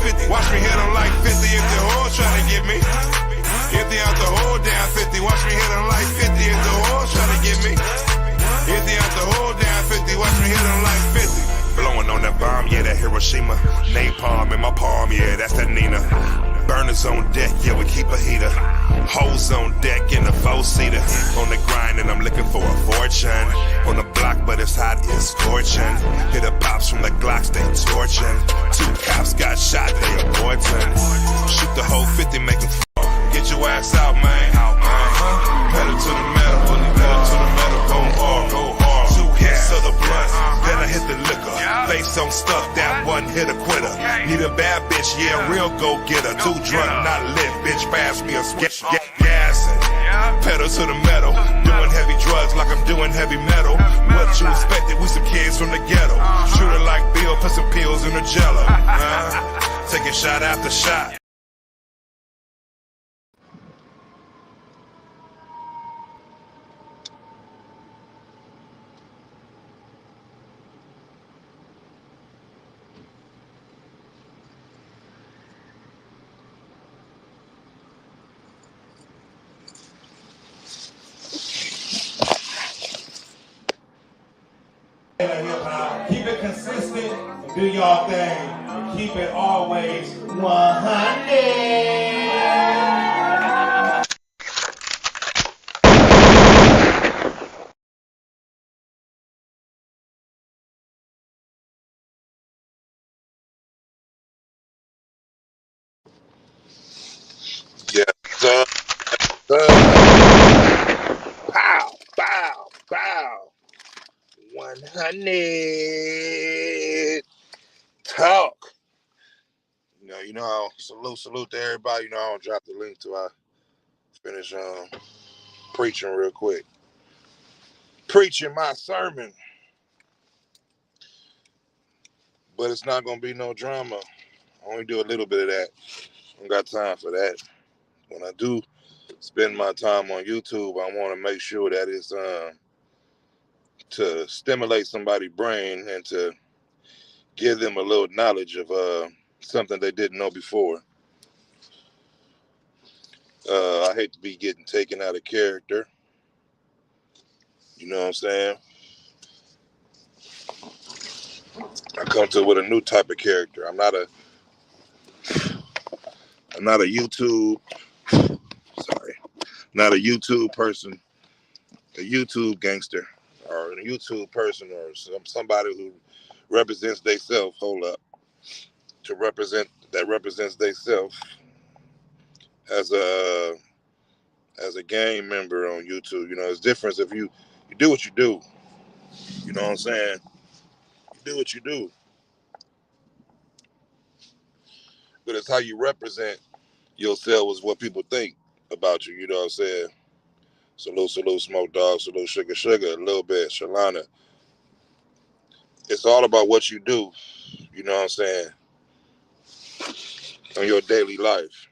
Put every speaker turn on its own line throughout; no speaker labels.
50. Watch me hit them like 50 if the whore trying to get me. If they out the whole down 50, watch me hit them like 50 if the whore trying to get me. If they out the whole down 50, watch me hit them like 50. Blowing on that bomb, yeah, that Hiroshima. Napalm in my palm, yeah, that's that Nina. Burners on deck, yeah, we keep a heater. Hoes on deck in the four-seater. On the grind and I'm looking for a fortune. On the block, but it's hot, it's scorching. Hit the pops from the Glocks, they torching. 2 cops got shot, they aborting. Shoot the whole 50, make them fall. Get your ass out, man. Pedal to the metal, pedal to the metal, go hard, go hard. 2 hits of the blunt, then I hit the liquor. Face on stuff, that one hit a quitter. Need a bad bitch, yeah, real go getter. Too drunk, not lit, bitch, pass me a gassing. Pedal to the metal, doing heavy drugs like I'm doing heavy metal. What you expected? We some kids from the ghetto. Shooting like Bill, put some pills in the jello. Taking shot after shot.
Keep it consistent and do y'all thing. Keep it always 100.
Yeah, pow, pow, pow. 100 talk. You know how salute to everybody. You know, I'll drop the link till I finish preaching real quick. Preaching my sermon. But it's not gonna be no drama. I only do a little bit of that. I don't got time for that. When I do spend my time on YouTube, I want to make sure that it's to stimulate somebody's brain and to give them a little knowledge of something they didn't know before. I hate to be getting taken out of character. You know what I'm saying? I come to it with a new type of character. I'm not a YouTube, not a YouTube person, a YouTube gangster, or a YouTube person, or somebody who represents theyself. Hold up, represents theyself as a gang member on YouTube. You know, it's different if you do what you do. You know what I'm saying? You do what you do, but it's how you represent yourself is what people think about you. You know what I'm saying? Salute, Smoke Dog. Salute, Sugar. A little bit, Shalana. It's all about what you do. You know what I'm saying? On your daily life.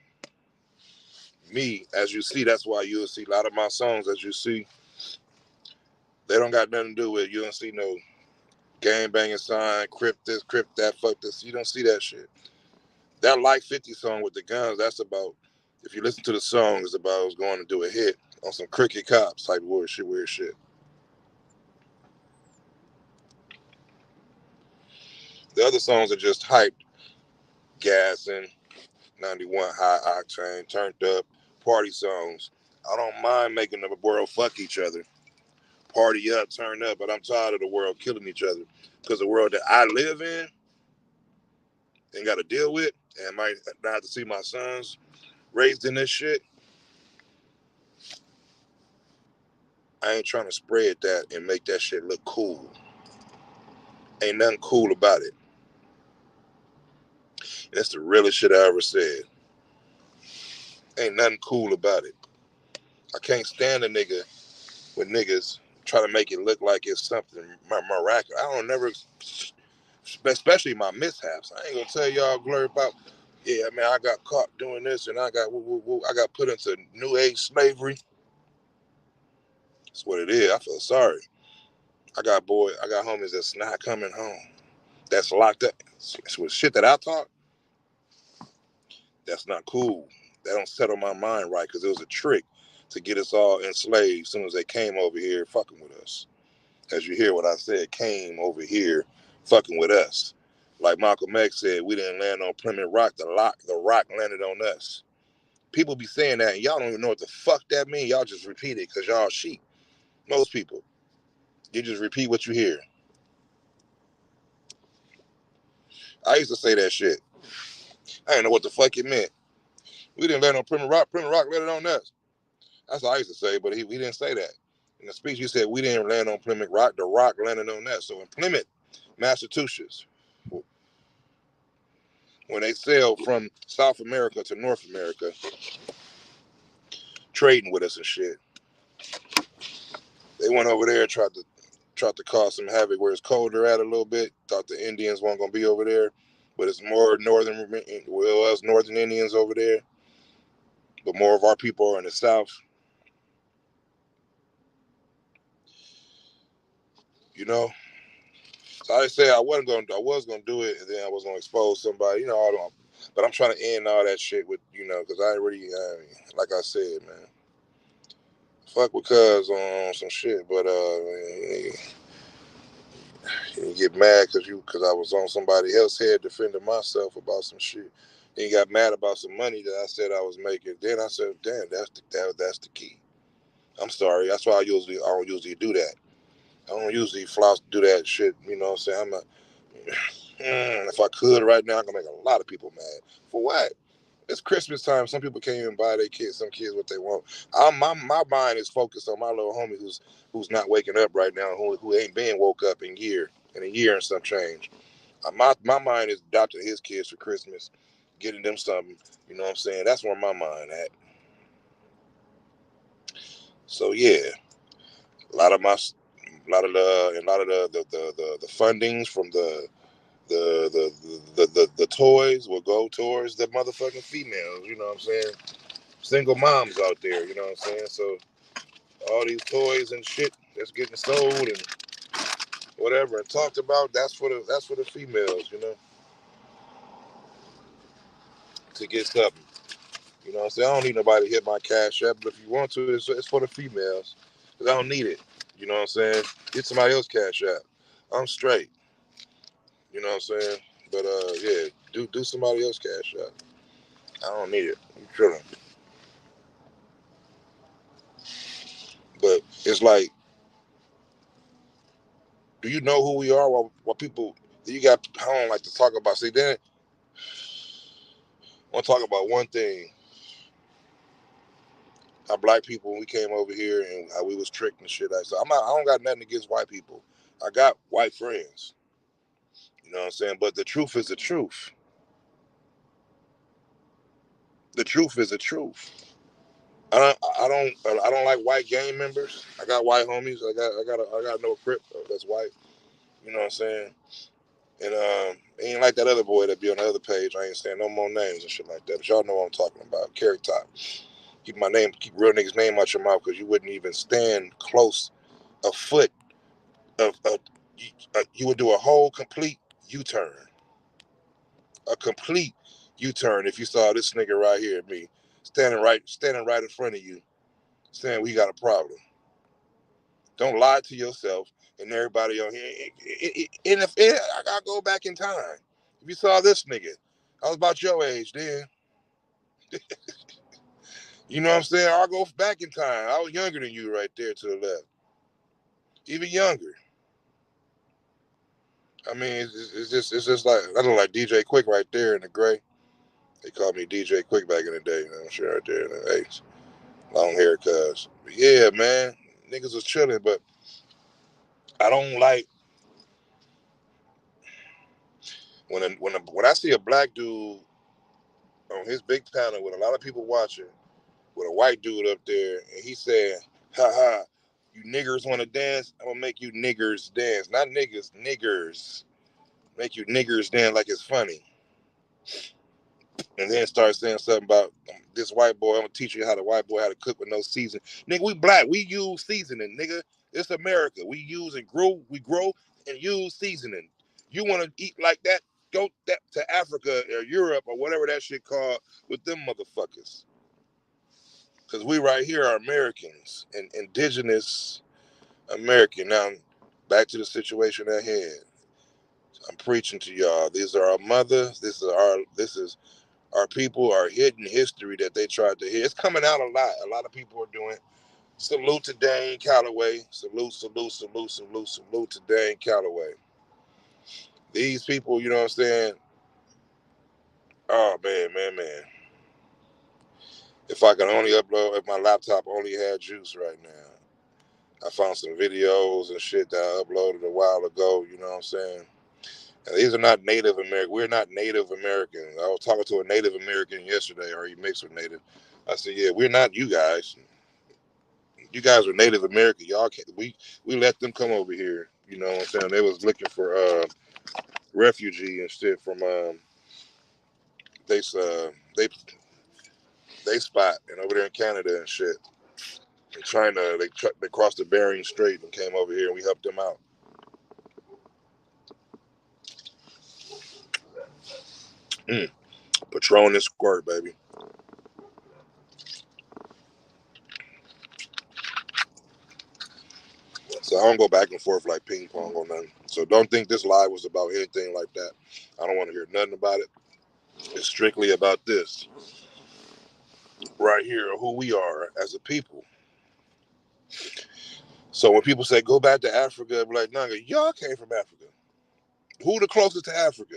Me, as you see, that's why you'll see a lot of my songs, as you see, they don't got nothing to do with, you don't see no gang banging sign, crip this, crip that, fuck this. You don't see that shit. That Like 50 song with the guns, that's about, if you listen to the song, it's about it's going to do a hit on some cricket cops type weird shit. The other songs are just hyped, gassing, 91 high octane, turned up, party songs. I don't mind making the world fuck each other. Party up, turn up, but I'm tired of the world killing each other. Because the world that I live in and got to deal with, and might not have to see my sons raised in this shit, I ain't trying to spread that and make that shit look cool. Ain't nothing cool about it. That's the realest shit I ever said. Ain't nothing cool about it. I can't stand a nigga when niggas try to make it look like it's something miraculous. I don't never, especially my mishaps. I ain't gonna tell y'all glory about, yeah, man, I got caught doing this and I got put into new age slavery. That's what it is. I feel sorry. I got homies that's not coming home. That's locked up. It's with shit that I taught.
That's not cool. That don't settle my mind right because it was a trick to get us all enslaved as soon as they came over here fucking with us. As you hear what I said, came over here fucking with us. Like Malcolm X said, we didn't land on Plymouth Rock. The rock landed on us. People be saying that, and y'all don't even know what the fuck that means. Y'all just repeat it because y'all sheep. Most people, you just repeat what you hear. I used to say that shit. I didn't know what the fuck it meant. We didn't land on Plymouth Rock. Plymouth Rock landed on us. That's what I used to say, but we didn't say that. In the speech, he said we didn't land on Plymouth Rock. The rock landed on us. So in Plymouth, Massachusetts, when they sailed from South America to North America, trading with us and shit, they went over there and tried to cause some havoc where it's colder at a little bit. Thought the Indians weren't gonna be over there, but it's more northern. Well, us northern Indians over there, but more of our people are in the south. You know, so I say I was gonna do it, and then I was gonna expose somebody. You know, I don't. But I'm trying to end all that shit with because I already like I said, man. Fuck with cuz on some shit, but you get mad because I was on somebody else's head defending myself about some shit. Then you got mad about some money that I said I was making. Then I said, damn, that's the key. I'm sorry. That's why I don't usually do that. I don't usually do that shit. You know what I'm saying? I'm not. If I could right now, I can make a lot of people mad. For what? It's Christmas time. Some people can't even buy some kids what they want. My mind is focused on my little homie who's not waking up right now, who ain't been woke up in a year and some change. My mind is adopting his kids for Christmas, getting them something. You know what I'm saying? That's where my mind at. So yeah, a lot of the fundings from the toys will go towards the motherfucking females. You know what I'm saying? Single moms out there. You know what I'm saying? So all these toys and shit that's getting sold and whatever and talked about, that's for the females. You know, to get something. You know what I'm saying? I don't need nobody to hit my cash app, but if you want to, it's for the females. Because I don't need it. You know what I'm saying? Get somebody else cash app. I'm straight. You know what I'm saying? But yeah, do somebody else cash app. I don't need it. I'm chilling. But it's like, do you know who we are? While people, you got, I don't like to talk about, see, then I want to talk about one thing. How black people, when we came over here and how we was tricked and shit. So I don't got nothing against white people. I got white friends. You know what I'm saying? But the truth is the truth. The truth is the truth. I don't like white gang members. I got white homies. I got no crip that's white. You know what I'm saying? And ain't like that other boy that be on the other page. I ain't saying no more names and shit like that. But y'all know what I'm talking about. Carrot Top. Keep real niggas' name out your mouth because you wouldn't even stand close a foot of you would do a whole complete U-turn. A complete U-turn if you saw this nigga right here, me, standing right in front of you, saying we got a problem. Don't lie to yourself and everybody on here. And if I gotta go back in time. If you saw this nigga, I was about your age then. You know what I'm saying? I'll go back in time. I was younger than you right there to the left. Even younger. I mean, it's just like, I look like DJ Quick right there in the gray. They called me DJ Quick back in the day. I'm sure right there in the 80s. Long hair, cuz. Yeah, man. Niggas was chilling, but I don't like when I see a black dude on his big panel with a lot of people watching, with a white dude up there, and he said, "Ha ha, you niggers want to dance? I'm gonna make you niggers dance, not niggas, niggers. Make you niggers dance like it's funny." And then start saying something about this white boy. I'm gonna teach you how to cook with no seasoning. Nigga, we black. We use seasoning, nigga. It's America. We grow and use seasoning. You want to eat like that? go to Africa or Europe or whatever that shit called with them motherfuckers. Because we right here are Americans and indigenous American. Now, back to the situation at hand. I'm preaching to y'all. These are our mothers. This is our people, our hidden history that they tried to hid. It's coming out a lot. A lot of people are doing. Salute to Dane Calloway. Salute to Dane Calloway. These people, you know what I'm saying? Oh, man. If I could only upload, if my laptop only had juice right now. I found some videos and shit that I uploaded a while ago, you know what I'm saying? And these are not Native American. We're not Native Americans. I was talking to a Native American yesterday, or he mixed with Native. I said, yeah, we're not you guys. You guys are Native American. Y'all can't, we let them come over here. You know what I'm saying? They was looking for refugee and shit from they spot and over there in Canada and shit. In China, they crossed the Bering Strait and came over here and we helped them out. Patron and squirt, baby. So I don't go back and forth like ping pong or nothing. So don't think this live was about anything like that. I don't want to hear nothing about it. It's strictly about this right here, who we are as a people. So when people say go back to Africa, I'm like, no, y'all came from Africa. Who the closest to Africa?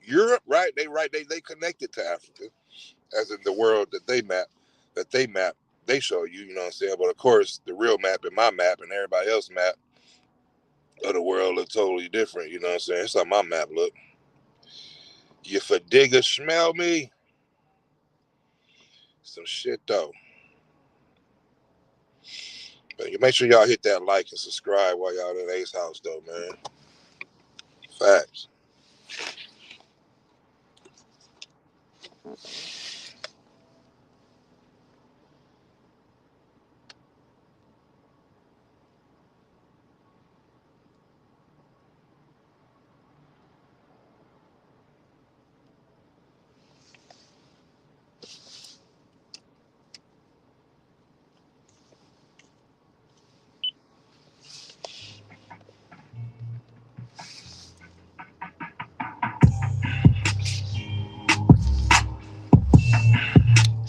Europe, right? They connected to Africa, as in the world that they map, they show you, you know what I'm saying? But of course, the real map and my map and everybody else's map of the world look totally different, you know what I'm saying? That's how my map look. You for digger smell me? Some shit though. But you make sure y'all hit that like and subscribe while y'all in Ace House though, man. Facts.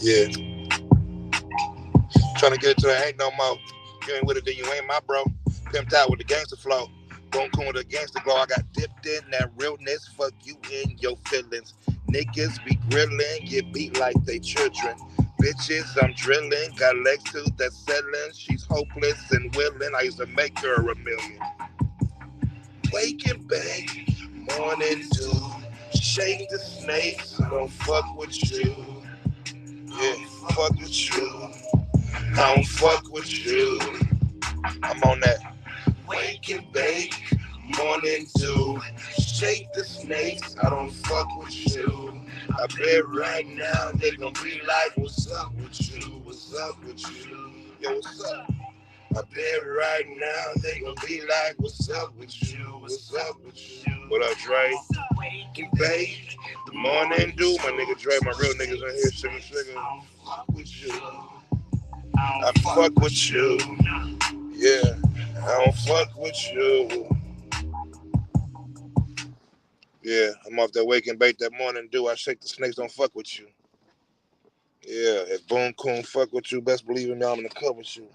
Yeah. Trying to get it to the ain't no more. You ain't with it, then you ain't my bro. Pimped out with the gangster flow. Boom, cool with the gangster glow. I got dipped in that realness. Fuck you in your feelings. Niggas be grilling, get beat like they children. Bitches, I'm drilling. Got legs too that's selling. She's hopeless and willing. I used to make her $1 million. Wake and bake, morning dew. Shake the snakes, I don't fuck with you. Yeah, fuck with you. I don't fuck with you. I'm on that wake and bake, morning dew. Shake the snakes, I don't fuck with you. I bet right now they gon' be like, what's up with you? What's up with you? Yo, what's up? I bet right now they gon' be like, what's up with you? What's up with you? What up, Dre? Wake and bake, the morning dew. My nigga Dre, my real niggas in here, sugar. I don't fuck with you. I fuck with you. Yeah, I don't fuck with you. Yeah, I'm off that wake and bake that morning dew. I shake the snakes, don't fuck with you. Yeah, if Boom Coon fuck with you, best believe in me, I'm gonna cut with you.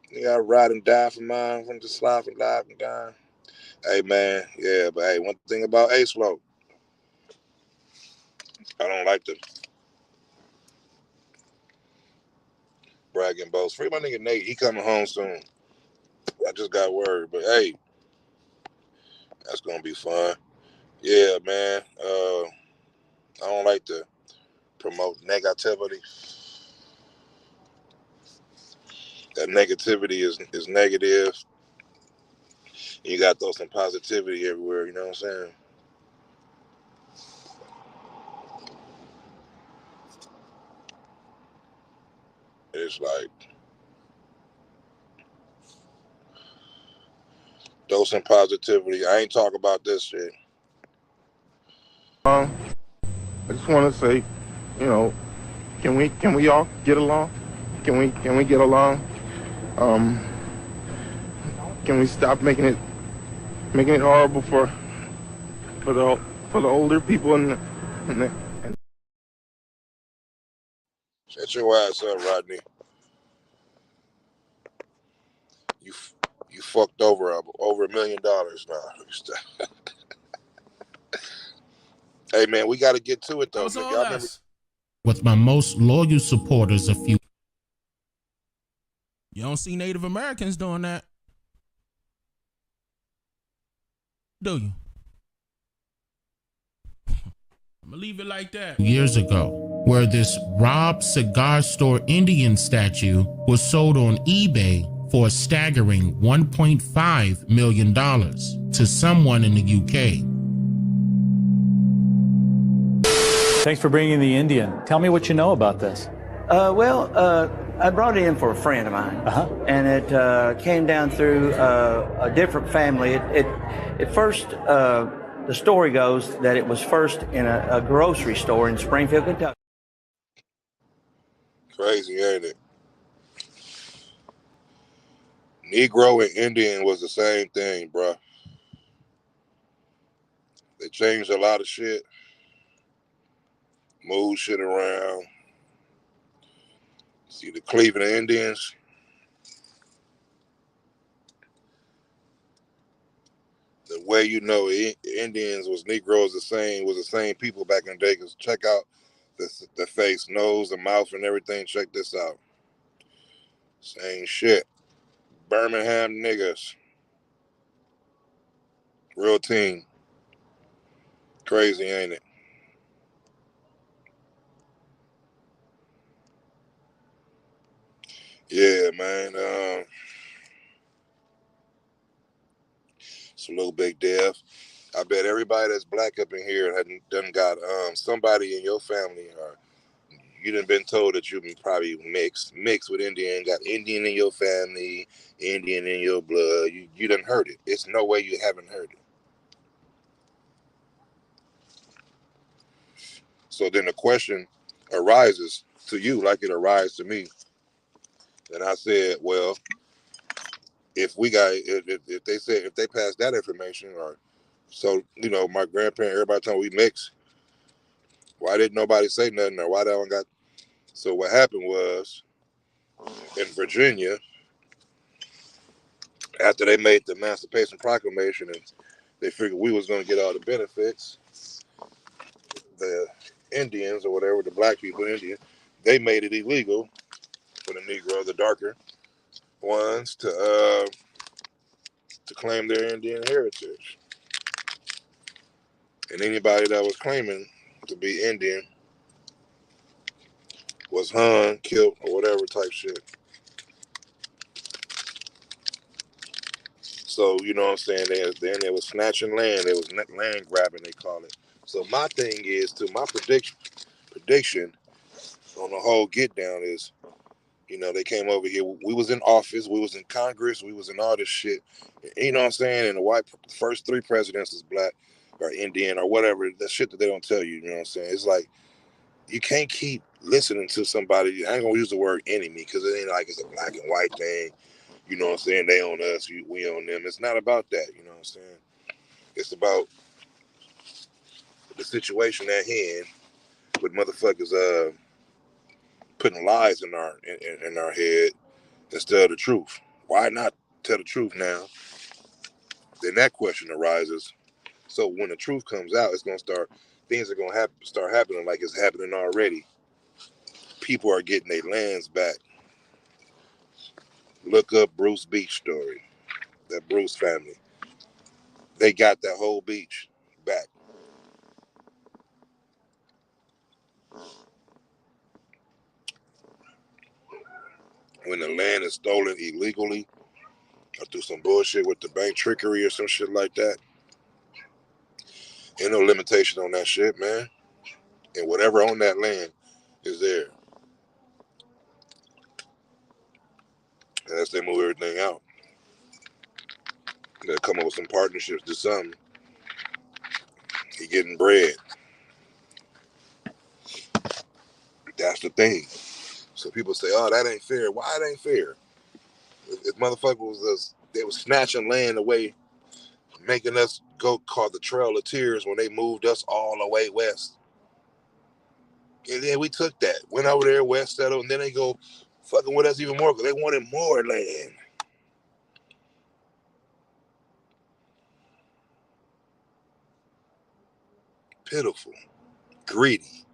Yeah, I ride and die for mine, from the slide and live and die. Hey man, yeah, but hey, one thing about Ace Flow, I don't like to brag and boast. Free my nigga Nate, he coming home soon. I just got word, but hey, that's gonna be fun. Yeah, man. I don't like to promote negativity. That negativity is negative. You got to throw some positivity everywhere, you know what I'm saying? It's like, Dosing positivity. I ain't talk about this shit.
I just want to say, you know, can we all get along? Can we get along? Can we stop making it horrible for the older people and
Shut your ass up, Rodney. You fucked over $1 million now. Hey man, we got to get to it though.
That was all
Y'all remember?
with my most loyal supporters a few. You don't see Native Americans doing that, do you? I'm gonna leave it like that. Years ago, where this Rob Cigar Store Indian statue was sold on eBay for a staggering $1.5 million to someone in the UK.
Thanks for bringing the Indian. Tell me what you know about this.
I brought it in for a friend of mine, and it came down through a different family. It first, the story goes that it was first in a grocery store in Springfield, Kentucky.
Crazy, ain't it? Negro and Indian was the same thing, bro. They changed a lot of shit, moved shit around. See the Cleveland Indians. The way you know Indians was Negroes was the same people back in the day. Cause check out the face, nose, the mouth, and everything. Check this out. Same shit. Birmingham niggas. Real team. Crazy, ain't it? Yeah, man. Salute Big Dev. I bet everybody that's black up in here done got somebody in your family, or you done been told that you probably mixed with Indian, got Indian in your family, Indian in your blood. You done heard it. It's no way you haven't heard it. So then the question arises to you like it arises to me. And I said, well, if they pass that information, or so, you know, my grandparent, everybody told me we mix. Why didn't nobody say nothing, or why that one got? So what happened was, in Virginia, after they made the Emancipation Proclamation and they figured we was going to get all the benefits, the Indians or whatever, the black people, Indians, they made it illegal for the Negro, the darker ones, to claim their Indian heritage. And anybody that was claiming to be Indian was hung, killed, or whatever type shit. So, you know what I'm saying? They was snatching land. They was land grabbing, they call it. So my thing is, to my prediction on the whole get down is, you know, they came over here. We was in office. We was in Congress. We was in all this shit. You know what I'm saying? And the first 3 presidents was black or Indian or whatever. The shit that they don't tell you. You know what I'm saying? It's like, you can't keep listening to somebody. I ain't gonna use the word enemy because it ain't like it's a black and white thing. You know what I'm saying? They on us, we on them. It's not about that. You know what I'm saying? It's about the situation at hand with motherfuckers putting lies in our head instead of the truth. Why not tell the truth now? Then that question arises. So when the truth comes out, it's gonna start. Things are gonna start happening like it's happening already. People are getting their lands back. Look up Bruce Beach story. That Bruce family. They got that whole beach back. When the land is stolen illegally or through some bullshit with the bank trickery or some shit like that, ain't no limitation on that shit, man. And whatever on that land is there. Unless they move everything out. They'll come up with some partnerships to something. He getting bread. That's the thing. So people say, "Oh, that ain't fair." Why it ain't fair? If motherfuckers they was snatching land away, making us go called the Trail of Tears when they moved us all the way west. And then we took that, went over there, west settled, and then they go fucking with us even more because they wanted more land. Pitiful, greedy,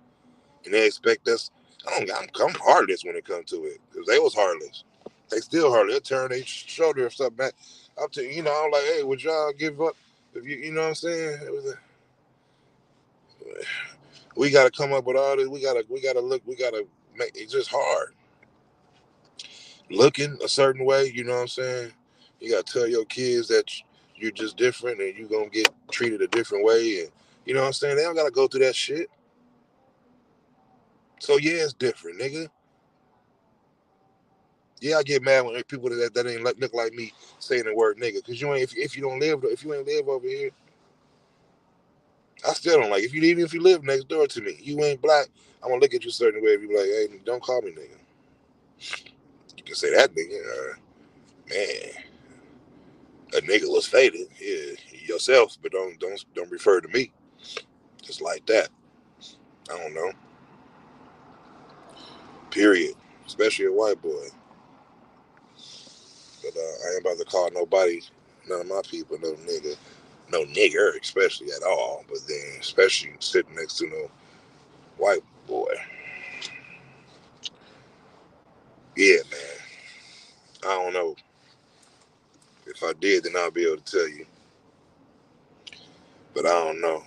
and they expect us. I'm heartless when it comes to it because they was heartless. They still heartless. They turn their shoulder or something back. I'm I'm like, hey, would y'all give up? If you know what I'm saying? We got to come up with all this. We gotta look. We gotta make it's just hard. Looking a certain way, you know what I'm saying? You gotta tell your kids that you're just different and you're gonna get treated a different way, and you know what I'm saying? They don't gotta go through that shit. So yeah, it's different, nigga. Yeah, I get mad when people that ain't look like me saying the word nigga, because you ain't if you ain't live over here, I still don't like it. Even if you live next door to me, you ain't black, I'm gonna look at you a certain way and be like, hey, don't call me nigga. You can say that nigga, man. A nigga was faded, yeah, yourself, but don't refer to me. Just like that. I don't know. Period. Especially a white boy. But I ain't about to call nobody, none of my people, no nigga, no nigger, especially at all. But then, especially sitting next to no white boy. Yeah, man. I don't know. If I did, then I'll be able to tell you. But I don't know.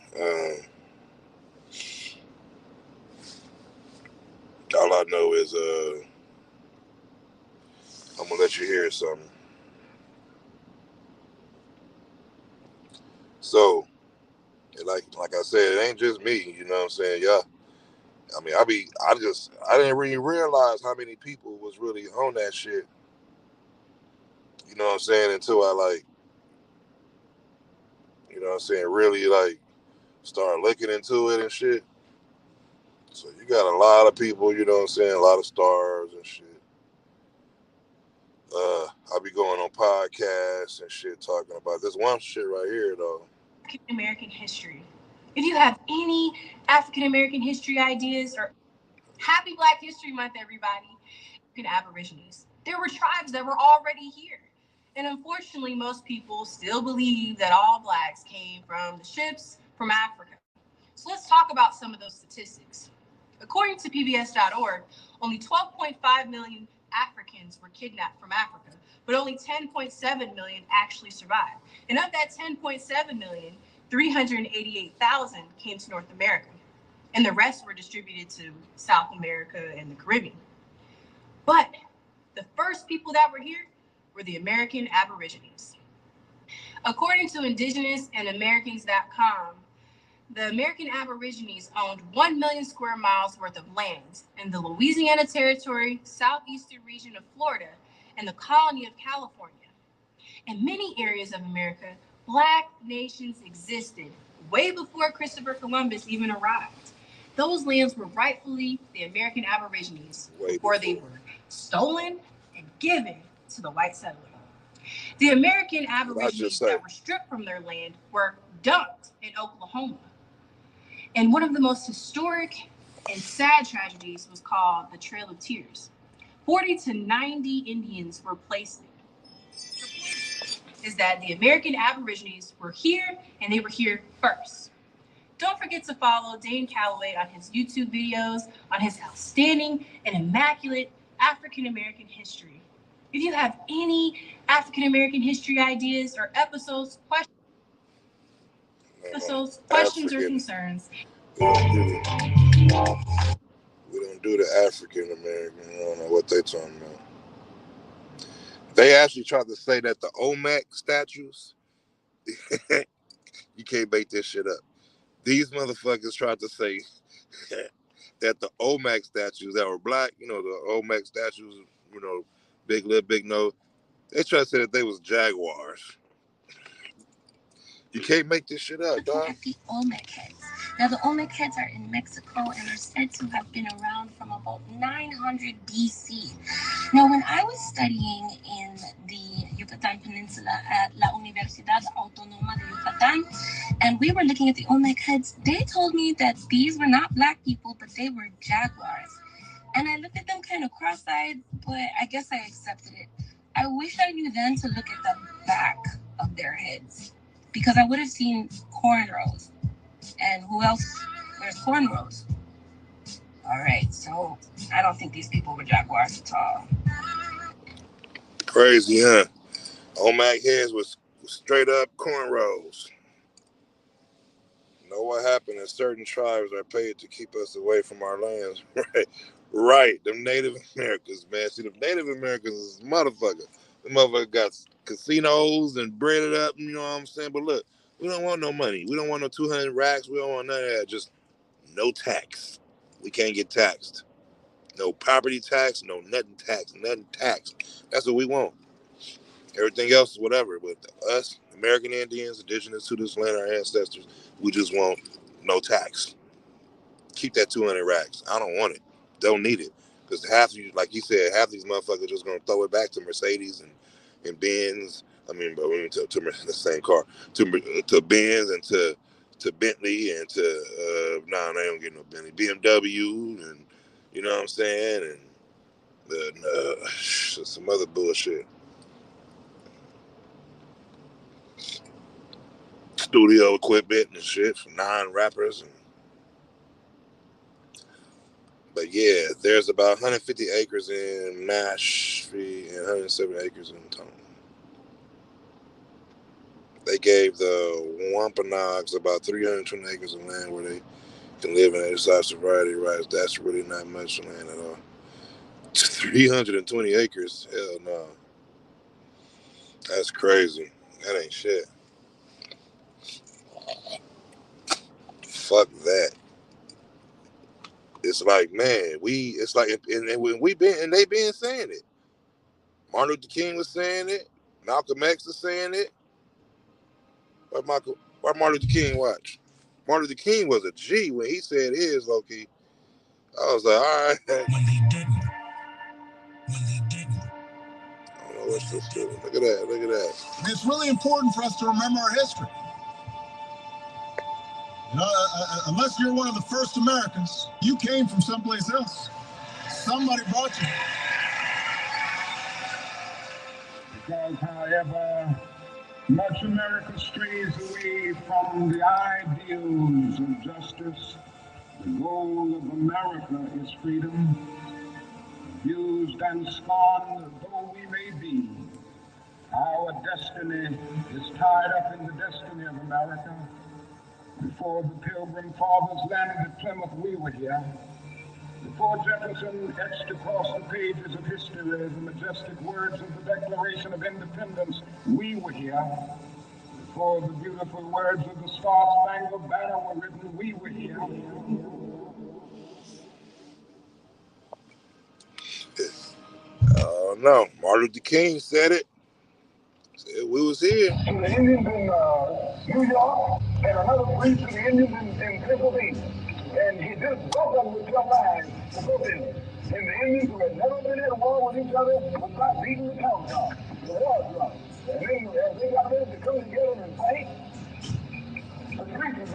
All I know is I'm gonna let you hear something. So, like I said, it ain't just me. You know what I'm saying? Yeah. I mean, I didn't really realize how many people was really on that shit. You know what I'm saying? Until I you know what I'm saying, really start looking into it and shit. So you got a lot of people, you know what I'm saying, a lot of stars and shit. I'll be going on podcasts and shit talking about this one shit right here though.
African American history. If you have any African American history ideas, or happy Black History Month, everybody. Aborigines. There were tribes that were already here. And unfortunately, most people still believe that all blacks came from the ships from Africa. So let's talk about some of those statistics. According to PBS.org, only 12.5 million Africans were kidnapped from Africa, but only 10.7 million actually survived. And of that 10.7 million, 388,000 came to North America, and the rest were distributed to South America and the Caribbean. But the first people that were here were the American Aborigines. According to IndigenousAndAmericans.com, the American Aborigines owned 1 million square miles worth of land in the Louisiana Territory, southeastern region of Florida, and the colony of California. In many areas of America, Black nations existed way before Christopher Columbus even arrived. Those lands were rightfully the American Aborigines before they were stolen and given to the white settler. The American Aborigines that were stripped from their land were dumped in Oklahoma. And one of the most historic and sad tragedies was called the Trail of Tears. 40 to 90 Indians were placed there. Is that the American Aborigines were here, and they were here first. Don't forget to follow Dane Calloway on his YouTube videos on his outstanding and immaculate African American history. If you have any African American history ideas or questions or concerns,
we don't do the African American. I don't know what they talking about. They actually tried to say that the Olmec statues, you can't make this shit up. These motherfuckers tried to say that the Olmec statues that were black, you know, the Olmec statues, you know, big lip, big nose, they tried to say that they was jaguars. You can't make this shit up,
Looking
dog.
at the Olmec heads. Now, the Olmec heads are in Mexico and are said to have been around from about 900 BC. Now, when I was studying in the Yucatan Peninsula at La Universidad Autónoma de Yucatán, and we were looking at the Olmec heads, they told me that these were not black people, but they were jaguars. And I looked at them kind of cross-eyed, but I guess I accepted it. I wish I knew then to look at the back of their heads, because I would have seen cornrows. And who else wears cornrows? All right, so I don't think these people were jaguars at all.
Crazy, huh? Olmec heads was straight up cornrows. You know what happened? Is certain tribes are paid to keep us away from our lands. Right. Right. Them Native Americans, man. See, them Native Americans is motherfucker. Them motherfucker got casinos and bread it up, you know what I'm saying? But look, we don't want no money. We don't want no 200 racks. We don't want none of that. Just no tax. We can't get taxed. No property tax, no nothing tax, nothing tax. That's what we want. Everything else is whatever. But us, American Indians, indigenous to this land, our ancestors, we just want no tax. Keep that 200 racks. I don't want it. Don't need it. Because half you, like you said, half these motherfuckers just gonna throw it back to Mercedes and Benz. I mean, to the same car, to Benz and to Bentley and to they don't get no Bentley, BMW, and you know what I'm saying, and some other bullshit. Studio equipment and shit for non-rappers. But yeah, there's about 150 acres in Mashpee and 107 acres in Tone. They gave the Wampanoags about 320 acres of land where they can live and exercise variety rights. That's really not much land at all. 320 acres? Hell no. That's crazy. That ain't shit. Fuck that. It's like, man, it's like, and when they been saying it. Martin Luther King was saying it. Malcolm X was saying it. Why Martin Luther King watch? Martin Luther King was a G when he said his, low-key. I was like, all right. When they didn't. I don't know what's this doing. Look at that.
It's really important for us to remember our history. You know, unless you're one of the first Americans, you came from someplace else. Somebody brought you. Because, however much America strays away from the ideals of justice, the goal of America is freedom. Abused and scorned though we may be, our destiny is tied up in the destiny of America. Before the Pilgrim Fathers landed at Plymouth, we were here. Before Jefferson etched across the pages of history the majestic words of the Declaration of Independence, we were here. Before the beautiful words of the Star-Spangled Banner were written, we were here.
No, Martin Luther King said it. We was here.
To the Indians in New York, and another brief to the Indians in Pennsylvania. And he just both of them with your mind to both Indians. And the Indians who had never been at war with each other would start beating the town guard. The war drum. And then as they got ready to come together and fight, the preachers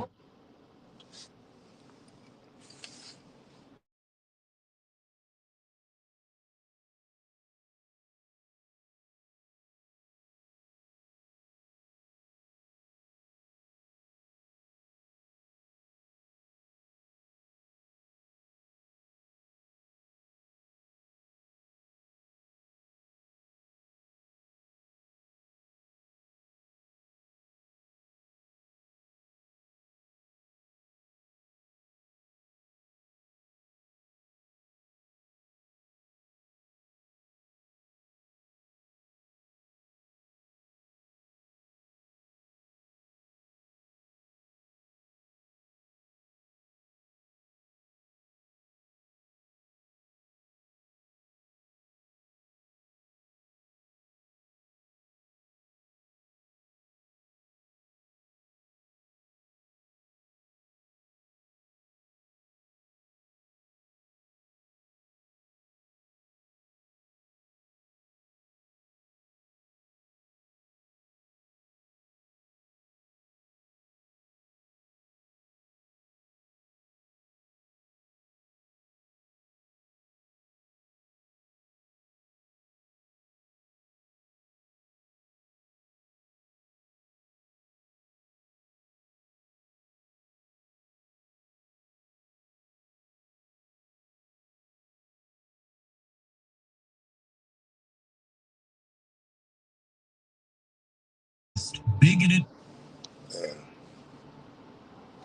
bigoted,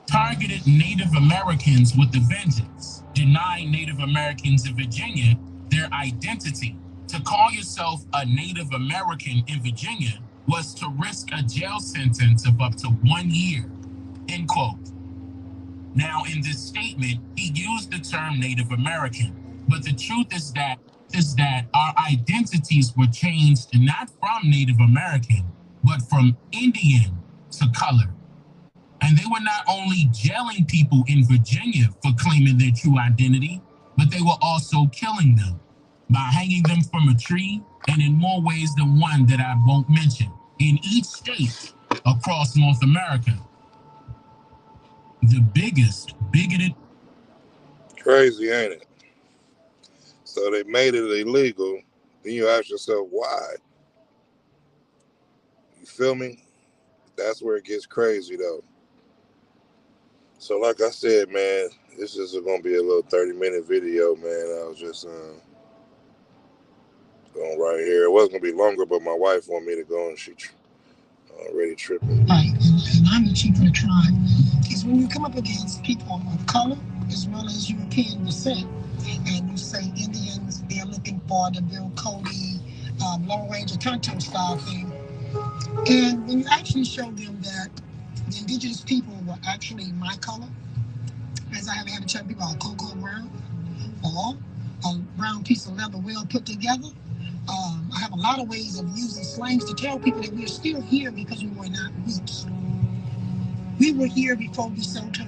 targeted Native Americans with a vengeance, denying Native Americans in Virginia their identity. To call yourself a Native American in Virginia was to risk a jail sentence of up to 1 year, end quote. Now, in this statement, he used the term Native American, but the truth is that our identities were changed not from Native American, but from Indian to color. And they were not only jailing people in Virginia for claiming their true identity, but they were also killing them by hanging them from a tree, and in more ways than one that I won't mention, in each state across North America. The biggest bigoted.
Crazy, ain't it? So they made it illegal. Then you ask yourself, why? You feel me? That's where it gets crazy, though. So like I said, man, this is going to be a little 30-minute video, man. I was just going right here. It wasn't going to be longer, but my wife wanted me to go, and she already tripping.
Right, and I'm the chief of the tribe. Is when you come up against people of color as well as European descent, and you say Indians, they're looking for the Bill Cody Lone Ranger Tonto style thing. And when you actually show them that the indigenous people were actually my color, as I have had to tell people about cocoa brown or a brown piece of leather well put together. I have a lot of ways of using slangs to tell people that we're still here because we were not weak. We were here before DeSoto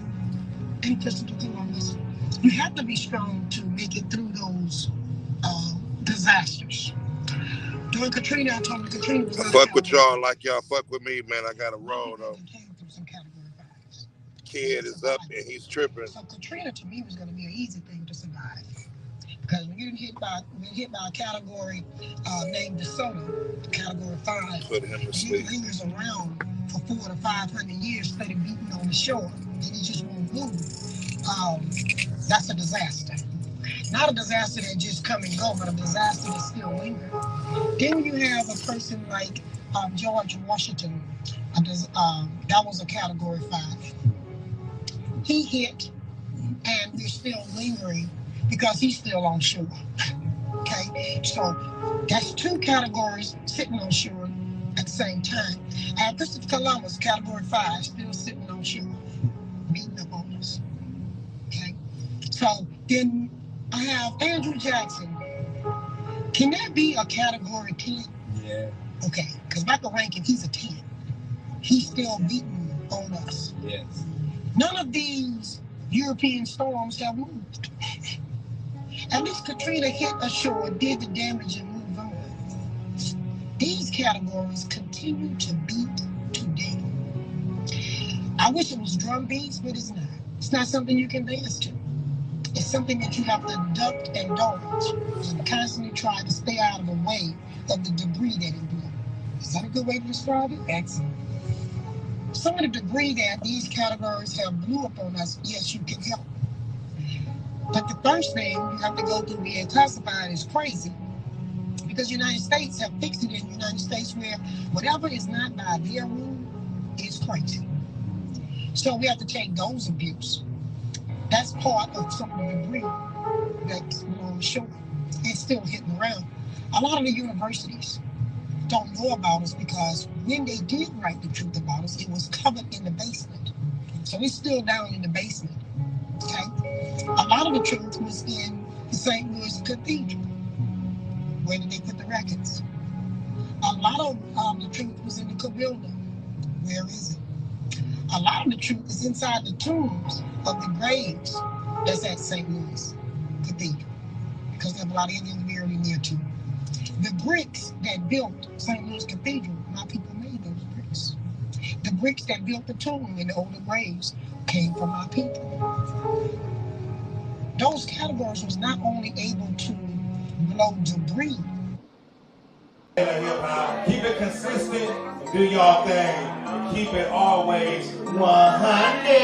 and Christopher Columbus. You have to be strong to make it through those disasters. During Katrina, I told them Katrina was
I fuck with y'all like y'all fuck with me, man. I got to roll, though. Kid is up and he's tripping.
So Katrina to me was going to be an easy thing to survive. Because when you're hit by a category named DeSoto, category 5,
Put him to sleep.
He lingers around for 400 to 500 years, steady beating on the shore, and he just won't move. That's a disaster. Not a disaster that just come and go, but a disaster that still lingers. Then you have a person like George Washington. That was a category 5. He hit, and we're still lingering because he's still on shore. Okay, so that's 2 categories sitting on shore at the same time. Christopher Columbus, category 5, still sitting on shore, beating up on us. Okay, so then I have Andrew Jackson. Can that be a category 10?
Yeah.
Okay, because Michael Rankin, he's a 10. He's still beating on us.
Yes.
None of these European storms have moved. At least Katrina hit ashore, did the damage, and moved on. These categories continue to beat today. I wish it was drum beats, but it's not. It's not something you can dance to. It's something that you have to duck and dodge and constantly try to stay out of the way of the debris that it blew. Is that a good way to describe it?
Excellent.
Some of the debris that these categories have blew up on us, yes, you can help. But the first thing you have to go through being classified as crazy, because the United States have fixed it in the United States where whatever is not by their rule is crazy. So we have to take those abuse. That's part of some of the debris that's on the shore. It's still hitting around. A lot of the universities don't know about us because when they did write the truth about us, it was covered in the basement. So it's still down in the basement. Okay? A lot of the truth was in the St. Louis Cathedral. Where did they put the records? A lot of the truth was in the Cabildo. Where is it? A lot of the truth is inside the tombs of the graves that's at St. Louis Cathedral. Because there's a lot of Indians buried near to. The bricks that built St. Louis Cathedral, my people made those bricks. The bricks that built the tomb in the older graves came from our people. Those categories was not only able to blow debris.
Keep it consistent, do y'all thing, and keep it always 100.